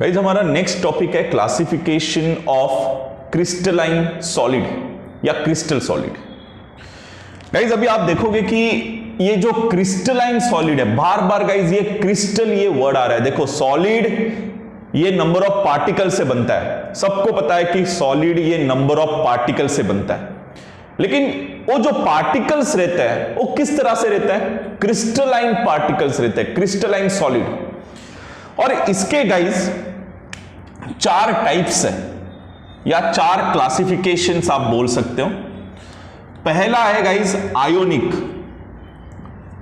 Guys हमारा next topic है classification of crystalline solid या क्रिस्टल सॉलिड। गाइज अभी आप देखोगे कि ये जो क्रिस्टलाइन सॉलिड है, बार बार गाइज ये क्रिस्टल ये वर्ड आ रहा है। देखो सॉलिड ये नंबर ऑफ पार्टिकल से बनता है, सबको पता है कि सॉलिड ये नंबर ऑफ पार्टिकल से बनता है, लेकिन वो जो पार्टिकल्स रहता है वो किस तरह से रहता है? क्रिस्टलाइन पार्टिकल्स रहते हैं, क्रिस्टलाइन सॉलिड। और इसके गाइज चार टाइप्स है या चार क्लासिफिकेशंस आप बोल सकते हो। पहला है गाइज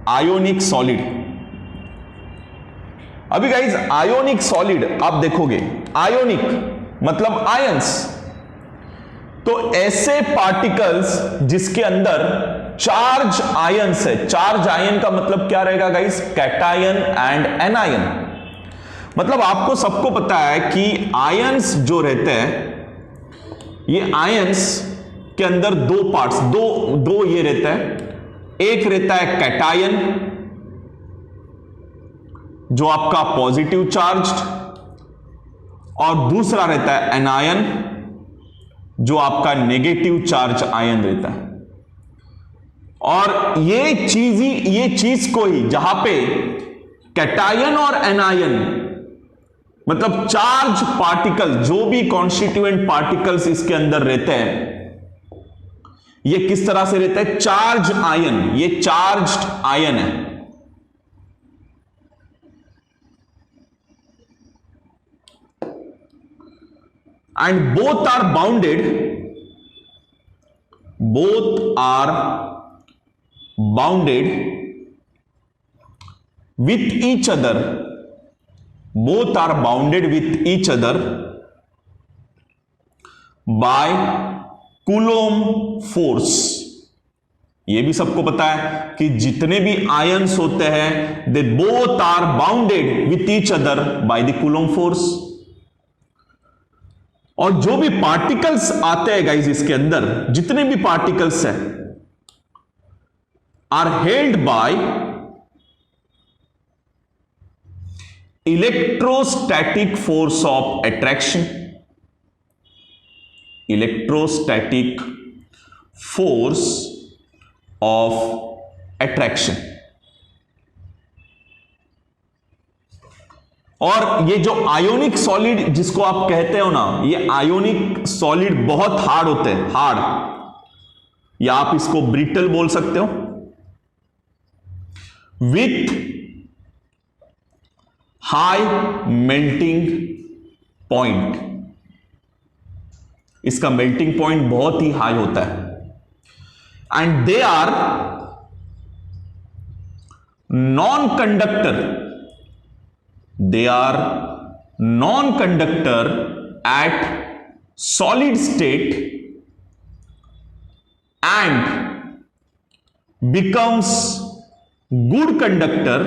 आयोनिक सॉलिड। अभी गाइज आयोनिक सॉलिड आप देखोगे, आयोनिक मतलब आयंस, तो ऐसे पार्टिकल्स जिसके अंदर चार्ज आयंस है। चार्ज आयन का मतलब क्या रहेगा गाइज? Cation and anion. मतलब आपको सबको पता है कि आयंस जो रहते हैं, ये आयंस के अंदर दो पार्ट्स, दो ये रहता है। एक रहता है कैटायन जो आपका पॉजिटिव चार्ज्ड, और दूसरा रहता है एनायन जो आपका नेगेटिव चार्ज आयन रहता है। और ये चीज को ही जहां पे कैटायन और एनायन मतलब चार्ज पार्टिकल, जो भी कॉन्स्टिट्यूएंट पार्टिकल्स इसके अंदर रहते हैं, ये किस तरह से रहता है? चार्ज आयन, ये चार्ज्ड आयन है। And both are bounded with each other, both are bounded with each other by Coulomb force। ये भी सबको पता है कि जितने भी आयंस होते हैं they both are bounded with each other by the Coulomb force। और जो भी पार्टिकल्स आते हैं गाइज इसके अंदर, जितने भी पार्टिकल्स हैं, are held by electrostatic force of attraction. Electrostatic force of attraction. और ये जो आयोनिक सॉलिड जिसको आप कहते हो ना, ये आयोनिक सॉलिड बहुत हार्ड होते हैं, हार्ड, या आप इसको ब्रिटल बोल सकते हो, विथ हाई मेल्टिंग पॉइंट। इसका मेल्टिंग पॉइंट बहुत ही हाई होता है। And they are non conductor, they are non-conductor at solid state and becomes good conductor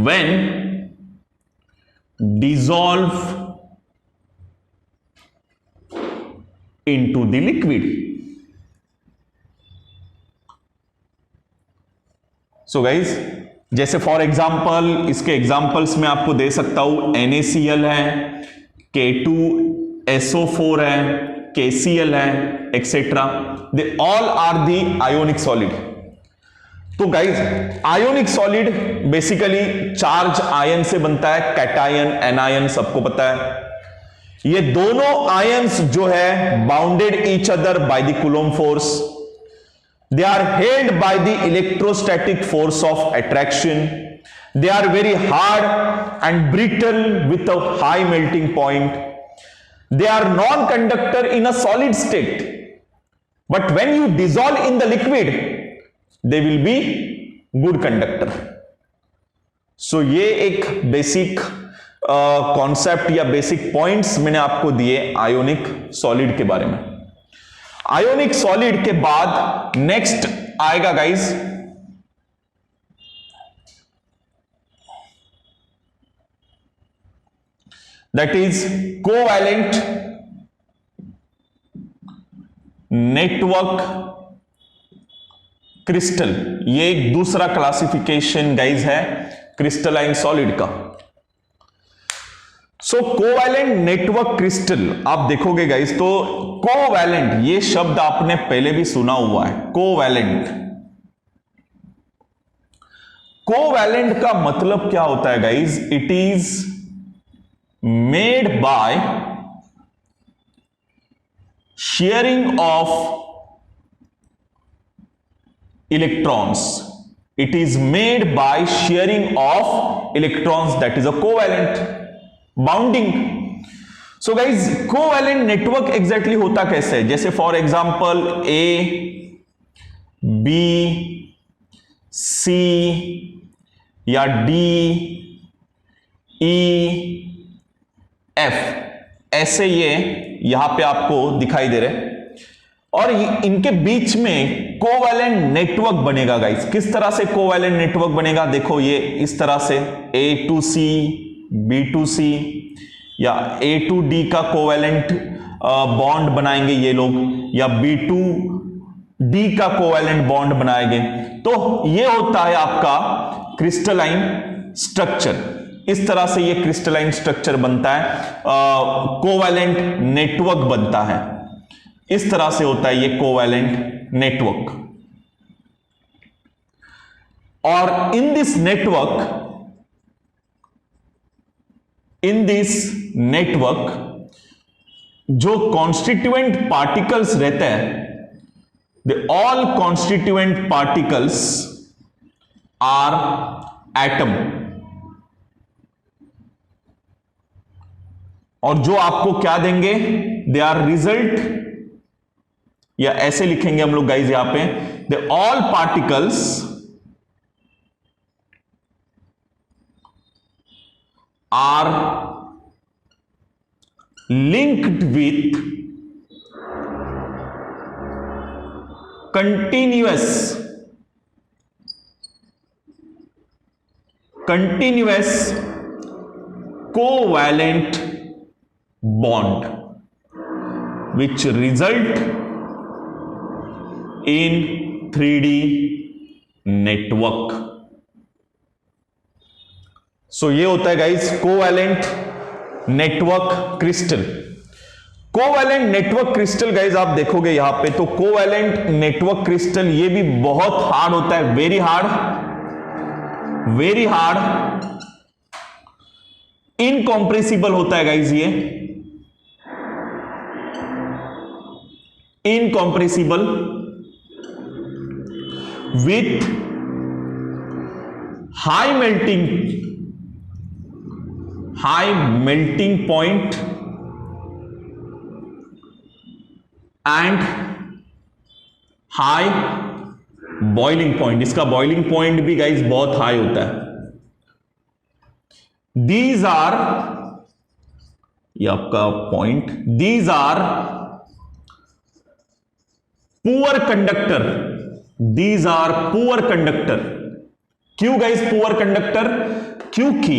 when dissolved into the liquid। So guys जैसे फॉर एग्जाम्पल, इसके examples में आपको दे सकता हूं, NaCl है, K2SO4 है, KCl है, et cetera. They all are the ionic solid. तो guys ionic solid basically charge ion से बनता है, कैटायन एनायन सबको पता है। ये दोनों आयंस जो है bounded each other by the Coulomb force। They are held by the electrostatic force of attraction. They are very hard and brittle with a high melting point. They are non-conductor in a solid state, but when you dissolve in the liquid, they will be good conductor. So ये एक basic concept या basic points मैंने आपको दिए ionic solid के बारे में। Ionic solid के बाद नेक्स्ट आएगा guys that is covalent network crystal, ये एक दूसरा क्लासिफिकेशन गाइज है क्रिस्टलाइन सॉलिड का। सो कोवैलेंट नेटवर्क क्रिस्टल आप देखोगे गाइज तो कोवैलेंट ये शब्द आपने पहले भी सुना हुआ है। कोवैलेंट, कोवैलेंट का मतलब क्या होता है guys? It is made by sharing of electrons. It is made by sharing of electrons, that is a covalent bonding. So guys, covalent network exactly होता कैसे है? जैसे for example A, B, C या D, E, F, ऐसे ये यहां पे आपको दिखाई दे रहे और इनके बीच में कोवैलेंट नेटवर्क बनेगा गाइस। किस तरह से कोवैलेंट नेटवर्क बनेगा? देखो ये इस तरह से A to C, B to C या A टू D का कोवैलेंट बॉन्ड बनाएंगे ये लोग, या B टू D का कोवैलेंट बॉन्ड बनाएंगे। तो ये होता है आपका क्रिस्टलाइन स्ट्रक्चर। इस तरह से ये क्रिस्टलाइन स्ट्रक्चर बनता है, कोवैलेंट नेटवर्क बनता है। इस तरह से होता है ये कोवैलेंट नेटवर्क। और इन दिस नेटवर्क जो कॉन्स्टिट्यूएंट पार्टिकल्स रहते हैं, the all constituent particles are atom. और जो आपको क्या देंगे? दे आर रिजल्ट, या ऐसे लिखेंगे हम लोग गाइज यहां पे, the all particles are linked with continuous covalent bond which result in 3D network. So ये होता है guys covalent network crystal. Covalent network crystal guys आप देखोगे यहां पे तो कोवैलेंट नेटवर्क क्रिस्टल ये भी बहुत हार्ड होता है, वेरी हार्ड, इनकॉम्प्रेसिबल होता है गाइस, ये incompressible with high melting point and high boiling point। इसका boiling point भी गाइस बहुत हाई होता है। These are, ये आपका point, these are poor conductor, these are poor conductor। क्यों गाइस पुअर कंडक्टर? क्योंकि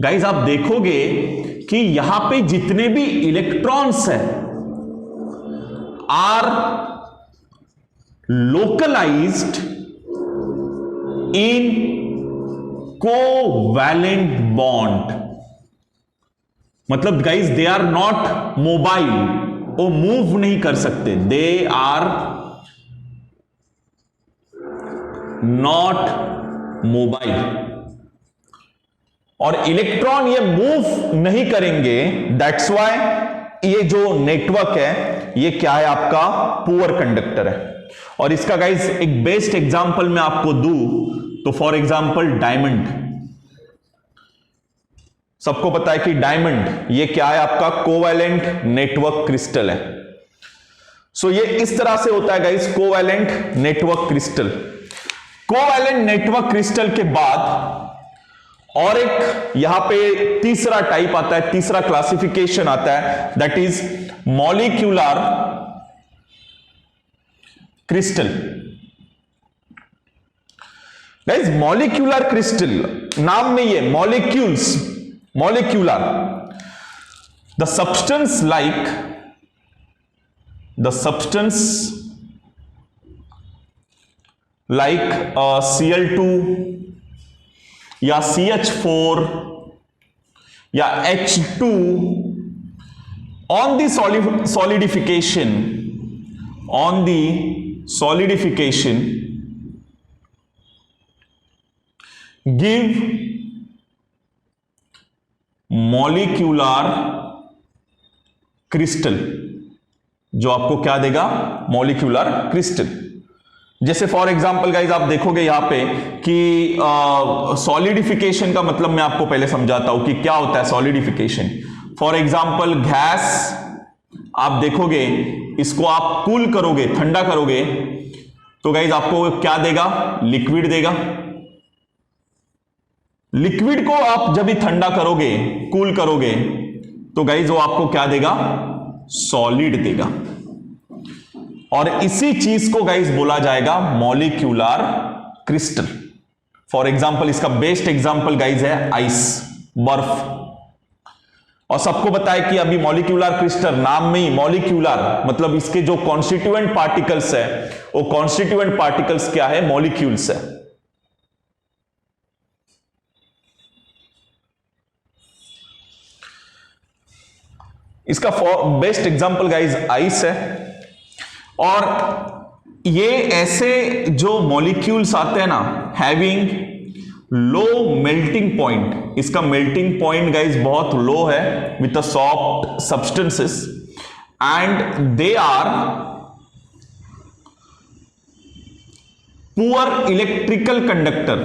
गाइस आप देखोगे कि यहां पे जितने भी इलेक्ट्रॉन्स हैं are localised in covalent bond. मतलब guys they are not mobile, वो मूव नहीं कर सकते, दे आर नॉट मोबाइल। और इलेक्ट्रॉन ये मूव नहीं करेंगे, दैट्स वाई ये जो नेटवर्क है ये क्या है आपका पुअर कंडक्टर है। और इसका गाइस एक बेस्ट एग्जांपल मैं आपको दूं तो फॉर एग्जांपल डायमंड। सबको पता है कि डायमंड ये क्या है आपका कोवैलेंट नेटवर्क क्रिस्टल है। सो ये इस तरह से होता है guys covalent network crystal. Covalent network crystal के बाद और एक यहां पे तीसरा टाइप आता है, तीसरा क्लासिफिकेशन आता है, that is molecular crystal. Guys molecular crystal नाम में ये molecules, molecular, the substance like the substance like Cl2 या CH4 या H2 on the solidification give molecular crystal, जो आपको क्या देगा, मॉलिक्यूलर क्रिस्टल। जैसे फॉर एग्जांपल गाइज आप देखोगे यहां पे कि सॉलिडिफिकेशन का मतलब मैं आपको पहले समझाता हूं कि क्या होता है सॉलिडिफिकेशन। फॉर एग्जांपल गैस, आप देखोगे इसको आप कूल करोगे, ठंडा करोगे, तो गाइज आपको क्या देगा, लिक्विड देगा। लिक्विड को आप जब भी ठंडा करोगे, कूल करोगे, तो गाइज वो आपको क्या देगा, सॉलिड देगा। और इसी चीज को गाइज बोला जाएगा मॉलिक्यूलर क्रिस्टल। फॉर एग्जांपल इसका बेस्ट एग्जांपल गाइज है आइस, बर्फ। और सबको पता है कि अभी मॉलिक्यूलर क्रिस्टल, नाम में ही मॉलिक्यूलर मतलब इसके जो कॉन्स्टिट्यूएंट पार्टिकल्स है, वो कॉन्स्टिट्यूएंट पार्टिकल्स क्या है, मॉलिक्यूल्स है। इसका बेस्ट एग्जांपल गाइज आइस है। और ये ऐसे जो मॉलिक्यूल्स आते हैं ना, हैविंग लो मेल्टिंग पॉइंट, इसका मेल्टिंग पॉइंट गाइज बहुत लो है with a soft substances, and they are poor electrical conductor,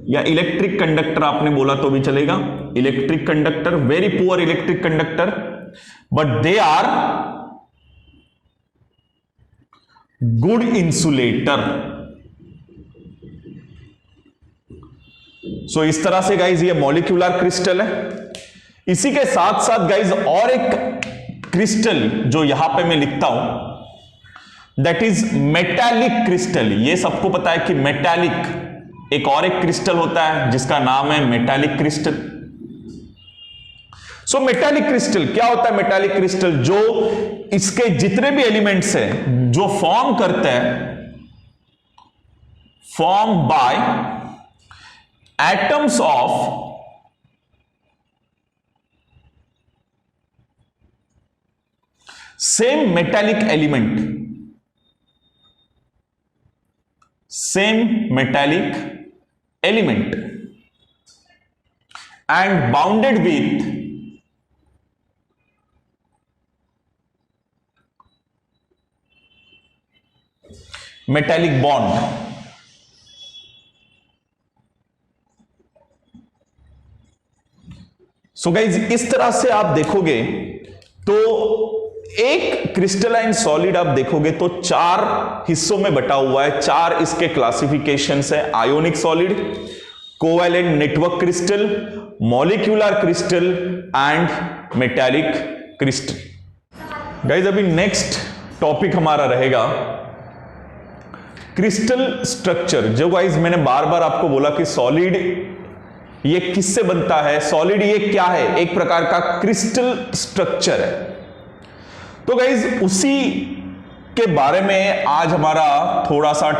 या इलेक्ट्रिक कंडक्टर आपने बोला तो भी चलेगा, electric conductor, very poor electric conductor, but they are good insulator। So इस तरह से गाइज ये मॉलिक्यूलर क्रिस्टल है। इसी के साथ साथ गाइज और एक क्रिस्टल जो यहां पे मैं लिखता हूं, दैट इज मेटालिक क्रिस्टल। ये सबको पता है कि मेटालिक एक और एक क्रिस्टल होता है जिसका नाम है मेटालिक क्रिस्टल। सो मेटालिक क्रिस्टल क्या होता है, मेटालिक क्रिस्टल जो इसके जितने भी एलिमेंट्स हैं जो फॉर्म करते हैं, form by atoms of same metallic element, same metallic element, and bounded with metallic bond. So guys इस तरह से आप देखोगे तो एक क्रिस्टलाइन सॉलिड आप देखोगे तो चार हिस्सों में बटा हुआ है, चार इसके क्लासिफिकेशंस है, ionic solid, covalent network crystal, molecular crystal and metallic crystal. Guys अभी नेक्स्ट टॉपिक हमारा रहेगा क्रिस्टल स्ट्रक्चर। जो गाइज मैंने बार बार आपको बोला कि सॉलिड ये किससे बनता है, सॉलिड ये क्या है, एक प्रकार का क्रिस्टल स्ट्रक्चर है। तो गाइज उसी के बारे में आज हमारा थोड़ा सा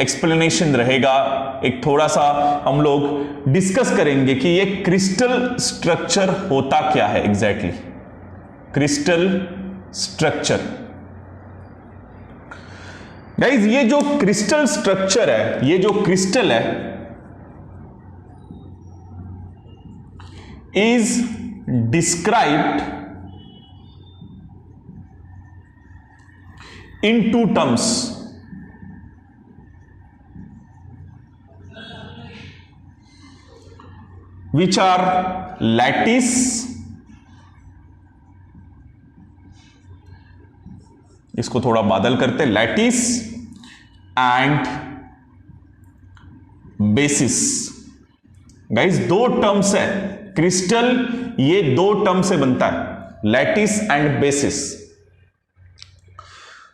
एक्सप्लेनेशन रहेगा, एक थोड़ा सा हम लोग डिस्कस करेंगे कि ये क्रिस्टल स्ट्रक्चर होता क्या है एग्जैक्टली, क्रिस्टल स्ट्रक्चर। गाइज ये जो क्रिस्टल स्ट्रक्चर है, ये जो क्रिस्टल है, is described in two terms, which are lattice इसको थोड़ा बादल करते, लैटिस एंड बेसिस। गाइस दो टर्म्स है क्रिस्टल, ये दो टर्म से बनता है, लैटिस एंड बेसिस।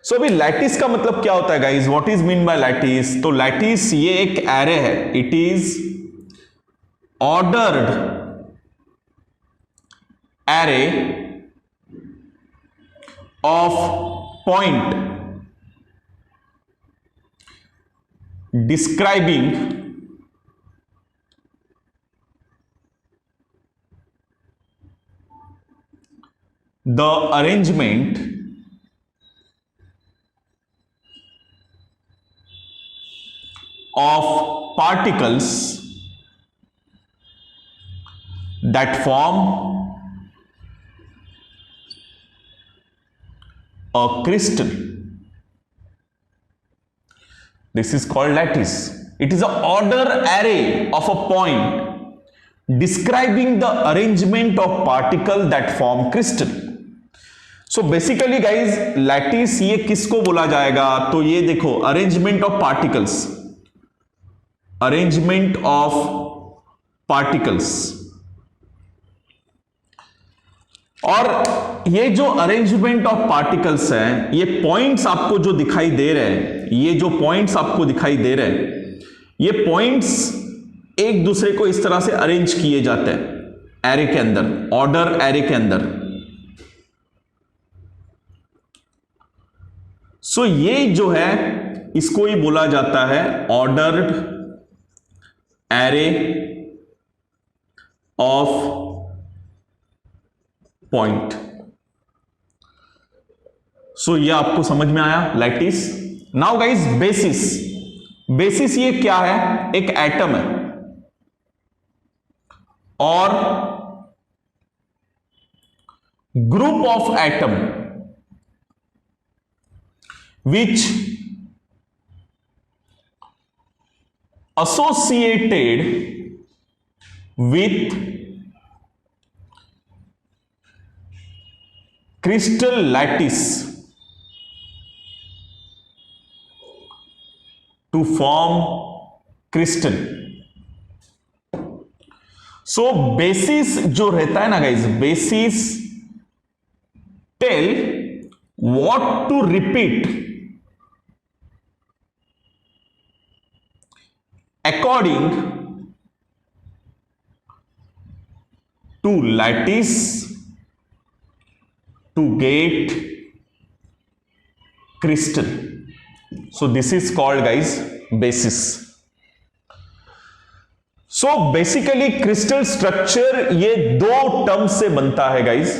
सो अभी लैटिस का मतलब क्या होता है guys, what is mean by lattice? तो लैटिस ये एक एरे है, it is ordered array of point describing the arrangement of particles that form a crystal. This is called lattice. It is an order array of a point describing the arrangement of particles that form crystal. So basically guys, lattice ये किसको बोला जाएगा? तो ये देखो, arrangement of particles, arrangement of particles. और ये जो अरेंजमेंट ऑफ पार्टिकल्स हैं, ये पॉइंट्स आपको जो दिखाई दे रहे हैं, ये जो पॉइंट्स आपको दिखाई दे रहे हैं, ये पॉइंट्स एक दूसरे को इस तरह से अरेंज किए जाते हैं एरे के अंदर, ऑर्डर एरे के अंदर। सो ये जो है इसको ही बोला जाता है ऑर्डर्ड एरे ऑफ पॉइंट। सो ये आपको समझ में आया lattice. Now guys basis, basis ये क्या है? एक एटम है और group of atom which associated with crystal lattice to form crystal. So basis जो रहता है ना guys, basis tell what to repeat according to lattice to get crystal. So this is called guys basis. So basically crystal structure ये दो term से बनता है guys,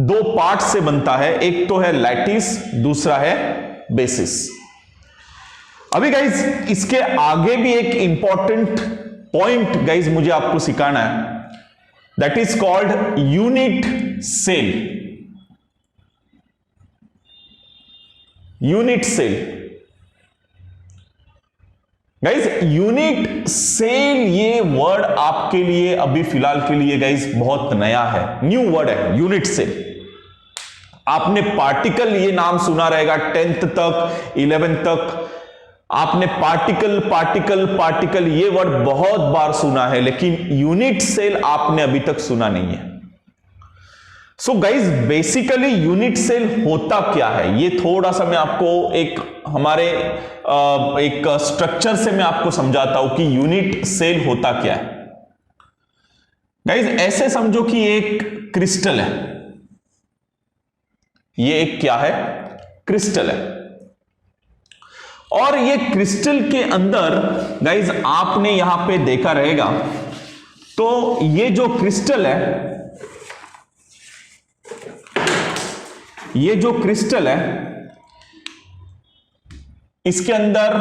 दो पार्ट से बनता है। एक तो है लैटिस, दूसरा है बेसिस। अभी गाइज इसके आगे भी एक इंपॉर्टेंट पॉइंट गाइज मुझे आपको सिखाना है, that is called unit cell. Unit cell guys, unit cell ये वर्ड आपके लिए अभी फिलहाल के लिए गाइज बहुत नया है, न्यू वर्ड है यूनिट सेल। आपने पार्टिकल ये नाम सुना रहेगा 10th तक, 11th तक आपने पार्टिकल पार्टिकल पार्टिकल ये वर्ड बहुत बार सुना है, लेकिन यूनिट सेल आपने अभी तक सुना नहीं है। So guys basically unit cell होता क्या है, ये थोड़ा सा मैं आपको एक हमारे एक स्ट्रक्चर से मैं आपको समझाता हूं कि यूनिट सेल होता क्या है। गाइज ऐसे समझो कि एक क्रिस्टल है, ये एक क्या है? क्रिस्टल है। और ये क्रिस्टल के अंदर गाइज आपने यहां पे देखा रहेगा, तो ये जो क्रिस्टल है, ये जो क्रिस्टल है, इसके अंदर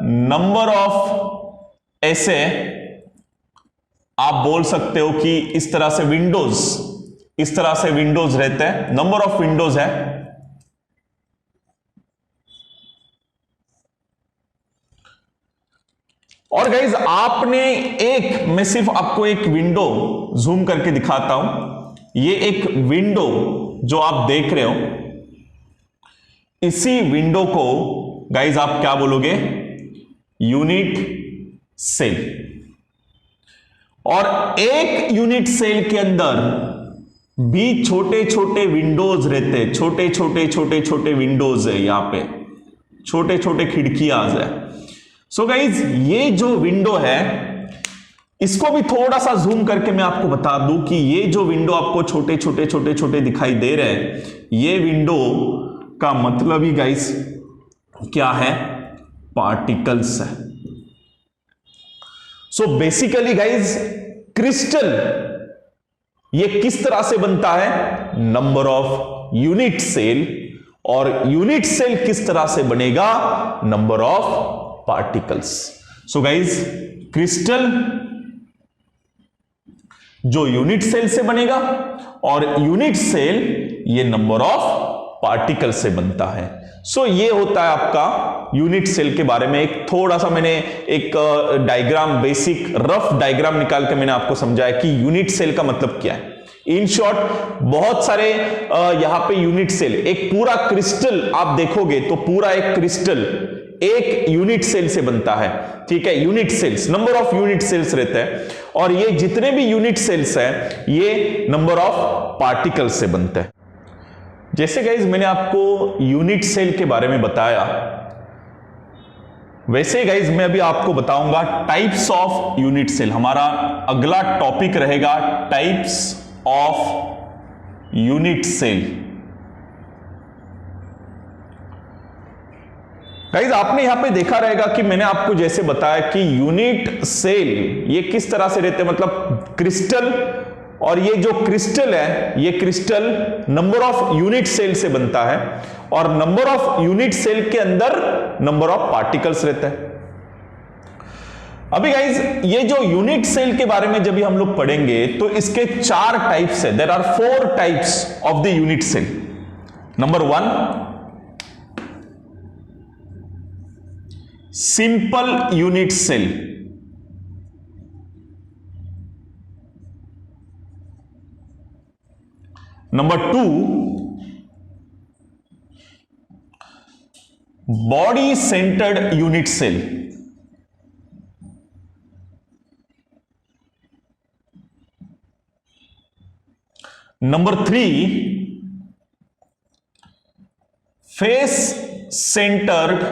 नंबर ऑफ ऐसे आप बोल सकते हो कि इस तरह से विंडोज, इस तरह से विंडोज रहते हैं, नंबर ऑफ विंडोज है। और गाइज आपने एक, मैं सिर्फ आपको एक विंडो जूम करके दिखाता हूं। ये एक विंडो जो आप देख रहे हो, इसी विंडो को गाइज आप क्या बोलोगे? Unit cell. और एक यूनिट सेल के अंदर भी छोटे छोटे विंडोज रहते हैं, छोटे छोटे छोटे छोटे विंडोज है, यहां पे छोटे छोटे खिड़कियां है। सो गाइज ये जो विंडो है, इसको भी थोड़ा सा जूम करके मैं आपको बता दूं कि ये जो विंडो आपको छोटे छोटे छोटे छोटे दिखाई दे रहे हैं, ये विंडो का मतलब ही गाइज क्या है? पार्टिकल्स है। सो बेसिकली गाइज क्रिस्टल ये किस तरह से बनता है, नंबर ऑफ यूनिट सेल, और यूनिट सेल किस तरह से बनेगा, number of particles. So guys crystal जो यूनिट सेल से बनेगा और यूनिट सेल ये नंबर ऑफ पार्टिकल से बनता है। सो ये होता है आपका यूनिट सेल के बारे में एक थोड़ा सा मैंने एक डायग्राम, बेसिक रफ डायग्राम निकाल के मैंने आपको समझाया कि यूनिट सेल का मतलब क्या है। इन शॉर्ट बहुत सारे यहां पे यूनिट सेल, एक पूरा क्रिस्टल आप देखोगे तो पूरा एक क्रिस्टल एक यूनिट सेल से बनता है, ठीक है। Unit cells, number of unit cells रहते हैं, और ये जितने भी यूनिट सेल्स हैं ये नंबर ऑफ पार्टिकल्स से बनते हैं। जैसे गाइज मैंने आपको यूनिट सेल के बारे में बताया, वैसे गाइज मैं अभी आपको बताऊंगा टाइप्स ऑफ यूनिट सेल। हमारा अगला टॉपिक रहेगा types of unit cell. Guys आपने यहां पे देखा रहेगा कि मैंने आपको जैसे बताया कि यूनिट सेल ये किस तरह से रहते हैं, मतलब क्रिस्टल, और ये जो क्रिस्टल है ये crystal number of unit cell से बनता है, और नंबर ऑफ यूनिट सेल के अंदर नंबर ऑफ पार्टिकल्स रहता है। अभी गाइज ये जो यूनिट सेल के बारे में जब भी हम लोग पढ़ेंगे तो इसके 4 टाइप्स है। There are 4 types of the unit cell. Number 1 simple unit cell. Number 2 body centred unit cell. Number 3 face centred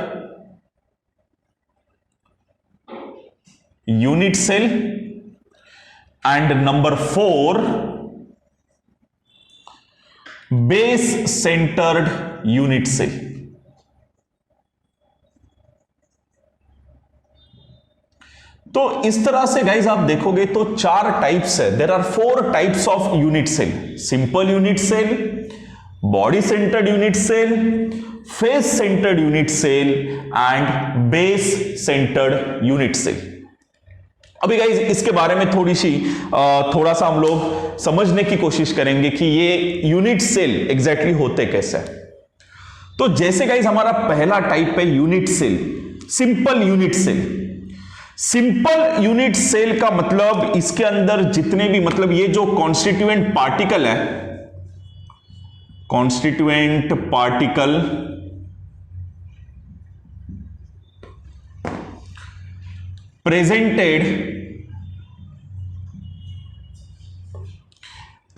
unit cell, and number 4 base centred unit cell. तो इस तरह से गाइज आप देखोगे तो 4 टाइप्स है। There are 4 types of unit cell, simple unit cell, body centred unit cell, face centred unit cell, and base centred unit cell. अभी guys इसके बारे में थोड़ा सा हम लोग समझने की कोशिश करेंगे कि ये यूनिट सेल एग्जैक्टली होते कैसे। तो जैसे गाइज हमारा पहला टाइप है unit cell, simple unit cell. Simple unit cell का मतलब इसके अंदर जितने भी, मतलब ये जो कॉन्स्टिट्यूएंट पार्टिकल है, constituent particle presented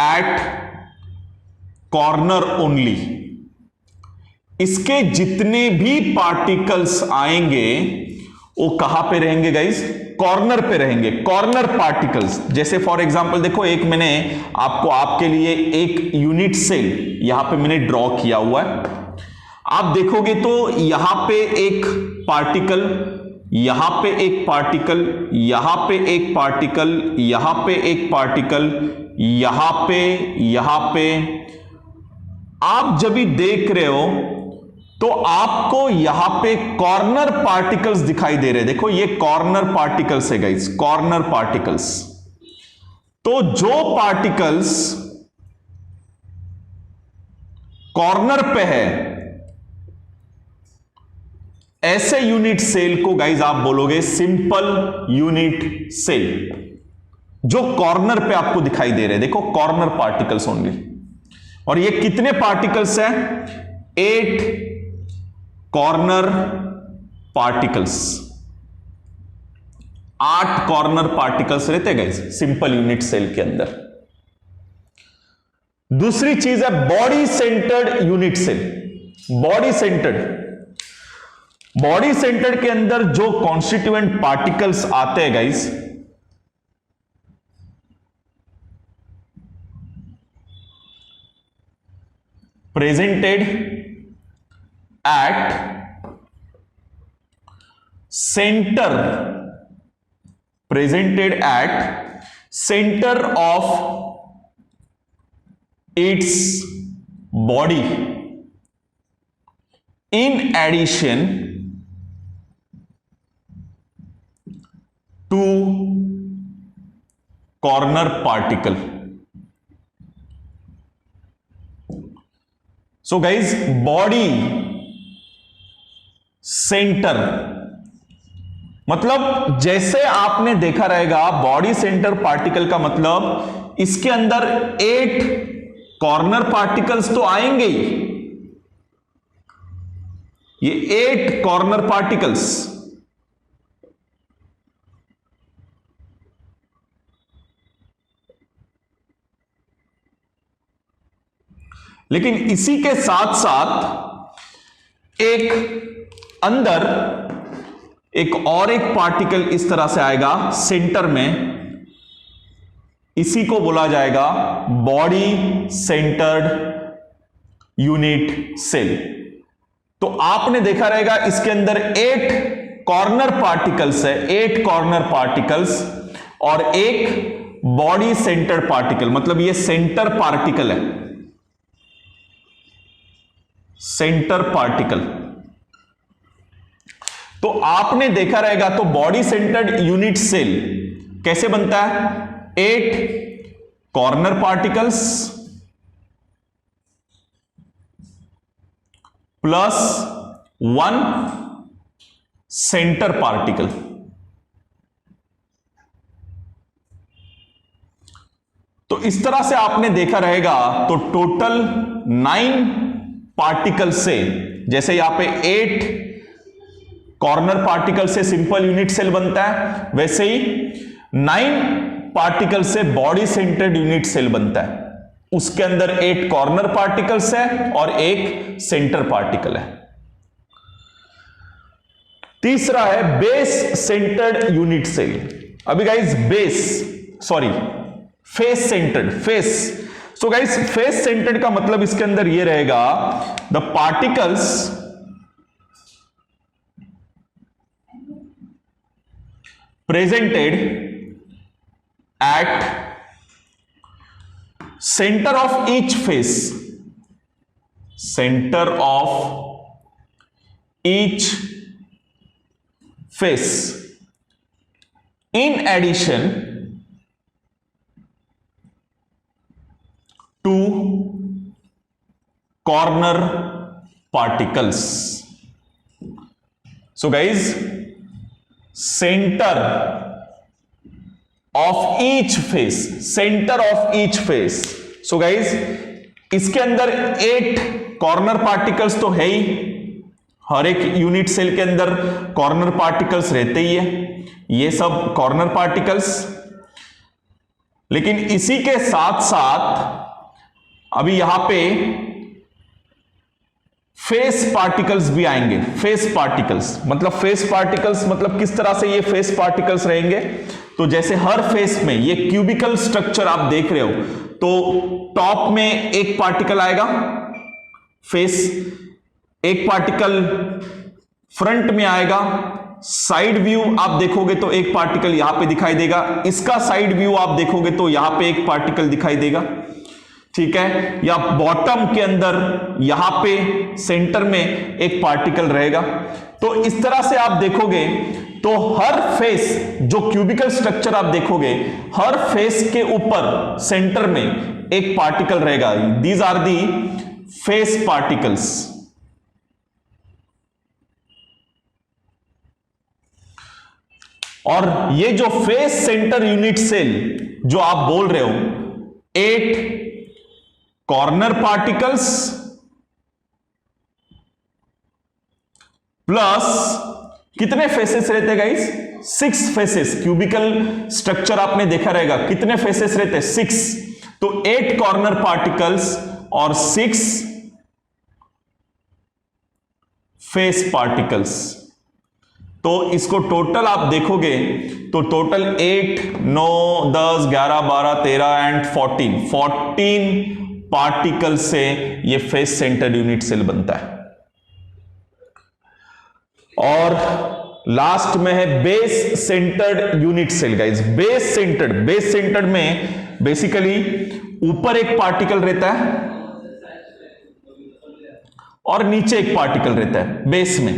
at corner only, इसके जितने भी पार्टिकल्स आएंगे वो कहां पे रहेंगे गाइस, कॉर्नर पे रहेंगे, कॉर्नर पार्टिकल्स। जैसे फॉर एग्जांपल देखो, एक मैंने आपके लिए एक यूनिट सेल यहां पे मैंने ड्रॉ किया हुआ है। आप देखोगे तो यहां पे एक पार्टिकल, यहां पे एक पार्टिकल, यहां पे एक पार्टिकल, यहां पे एक पार्टिकल, यहां पे आप जब भी देख रहे हो तो आपको यहां पे कॉर्नर पार्टिकल्स दिखाई दे रहे हैं। देखो ये कॉर्नर पार्टिकल्स है गाइस, कॉर्नर पार्टिकल्स। तो जो पार्टिकल्स कॉर्नर पे है ऐसे यूनिट सेल को गाइज आप बोलोगे सिंपल यूनिट सेल, जो कॉर्नर पे आपको दिखाई दे रहे हैं। देखो कॉर्नर पार्टिकल्स ओनली। और ये कितने पार्टिकल्स हैं, 8 कॉर्नर पार्टिकल्स, 8 कॉर्नर पार्टिकल्स रहते गाइज सिंपल यूनिट सेल के अंदर। दूसरी चीज है body centred unit cell. Body centred, body centred के अंदर जो कॉन्स्टिट्यूएंट पार्टिकल्स आते हैं guys, presented at centre, presented at centre of its body in addition to corner particle. So guys body centre मतलब जैसे आपने देखा रहेगा बॉडी सेंटर पार्टिकल का मतलब इसके अंदर 8 कॉर्नर पार्टिकल्स तो आएंगे ही, ये 8 कॉर्नर पार्टिकल्स, लेकिन इसी के साथ साथ एक अंदर एक पार्टिकल इस तरह से आएगा सेंटर में, इसी को बोला जाएगा बॉडी सेंटर्ड यूनिट सेल। तो आपने देखा रहेगा इसके अंदर 8 कॉर्नर पार्टिकल्स है, 8 कॉर्नर पार्टिकल्स और एक बॉडी सेंटर्ड पार्टिकल, मतलब ये सेंटर पार्टिकल है, सेंटर पार्टिकल। तो आपने देखा रहेगा तो बॉडी सेंटर्ड यूनिट सेल कैसे बनता है, 8 corner particles plus 1 centre particle. तो इस तरह से आपने देखा रहेगा तो टोटल 9 पार्टिकल से, जैसे यहां पे 8 कॉर्नर पार्टिकल से सिंपल यूनिट सेल बनता है, वैसे ही 9 पार्टिकल से बॉडी सेंटर्ड यूनिट सेल बनता है। उसके अंदर 8 कॉर्नर पार्टिकल्स है और एक सेंटर पार्टिकल है। तीसरा है बेस सेंटर्ड यूनिट सेल। अभी guys face centred, so guys face centred का मतलब इसके अंदर ये रहेगा the particles presented at centre of each face, centre of each face in addition to corner particles. So guys centre of each face, centre of each face. So guys इसके अंदर 8 corner particles तो है ही, हर एक unit cell के अंदर corner particles रहते ही है, ये सब कॉर्नर पार्टिकल्स। लेकिन इसी के साथ साथ अभी यहां पे फेस पार्टिकल्स भी आएंगे। फेस पार्टिकल्स मतलब किस तरह से ये फेस पार्टिकल्स रहेंगे, तो जैसे हर फेस में ये क्यूबिकल स्ट्रक्चर आप देख रहे हो, तो टॉप में एक पार्टिकल आएगा फेस, एक पार्टिकल फ्रंट में आएगा, साइड व्यू आप देखोगे तो एक पार्टिकल यहां पे दिखाई देगा, इसका साइड व्यू आप देखोगे तो यहां पे एक पार्टिकल दिखाई देगा, ठीक है, या बॉटम के अंदर यहां पे सेंटर में एक पार्टिकल रहेगा। तो इस तरह से आप देखोगे तो हर फेस, जो क्यूबिकल स्ट्रक्चर आप देखोगे, हर फेस के ऊपर सेंटर में एक पार्टिकल रहेगा। These are the face particles. और ये जो फेस सेंटर यूनिट सेल जो आप बोल रहे हो, 8 कॉर्नर पार्टिकल्स प्लस कितने फेसेस रहते हैं गाइस, 6 फेसेस। क्यूबिकल स्ट्रक्चर आपने देखा रहेगा, कितने फेसेस रहते हैं, 6। तो 8 कॉर्नर पार्टिकल्स और 6 फेस पार्टिकल्स। तो इसको टोटल आप देखोगे तो टोटल 8, 9, 10, 11, 12, 13 एंड 14 पार्टिकल से ये फेस सेंटर यूनिट सेल बनता है। और लास्ट में है base centred unit cell guys. Base centred में बेसिकली ऊपर एक पार्टिकल रहता है और नीचे एक पार्टिकल रहता है बेस में,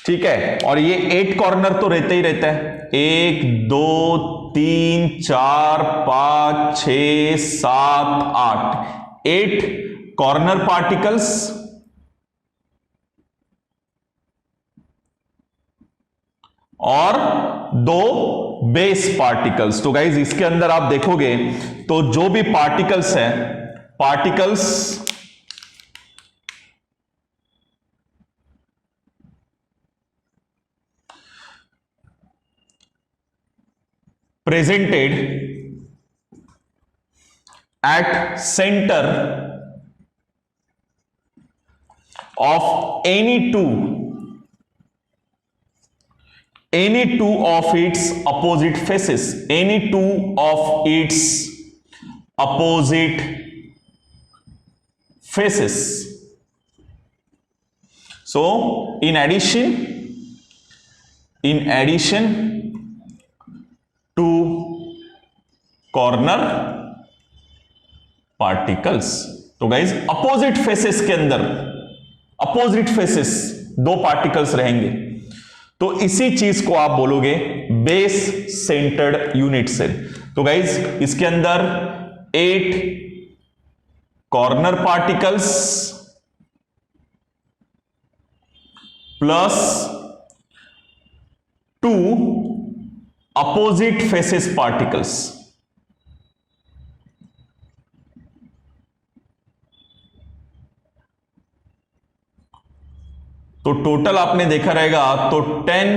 ठीक है। और ये 8 कॉर्नर तो रहता ही रहता है, 1 2 3 4 5 6 7 8 8 कॉर्नर पार्टिकल्स और 2 बेस पार्टिकल्स। तो गाइज इसके अंदर आप देखोगे तो जो भी पार्टिकल्स हैं, particles presented at center of any two of its opposite faces, any two of its opposite faces. So in addition to corner particles, तो गाइज अपोजिट फेसेस के अंदर अपोजिट फेसेस 2 पार्टिकल्स रहेंगे, तो इसी चीज को आप बोलोगे बेस सेंटर्ड यूनिट सेल। तो गाइज इसके अंदर 8 corner particles plus 2 opposite faces particles. तो टोटल आपने देखा रहेगा तो 10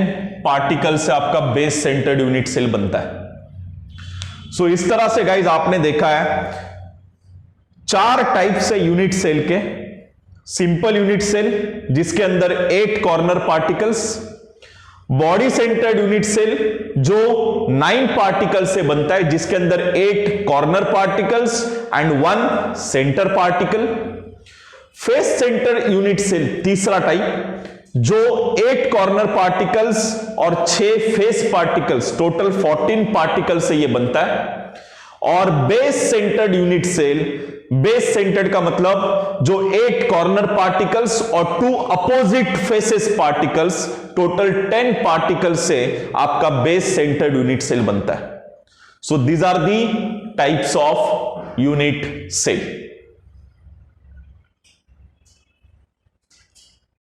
पार्टिकल से आपका बेस सेंटर्ड यूनिट सेल बनता है। सो इस तरह से गाइज आपने देखा है 4 टाइप से यूनिट सेल के। सिंपल यूनिट सेल जिसके अंदर 8 corner particles, body centred unit cell जो 9 पार्टिकल से बनता है जिसके अंदर 8 corner particles and 1 centre particle. Face centre unit cell तीसरा टाइप जो 8 कॉर्नर पार्टिकल्स और 6 फेस पार्टिकल्स, टोटल 14 पार्टिकल से यह बनता है। और base centred unit cell, base centred का मतलब जो 8 कॉर्नर पार्टिकल्स और 2 opposite faces particles, total 10 particle से आपका बेस सेंटर्ड यूनिट सेल बनता है। So these are the types of unit cell.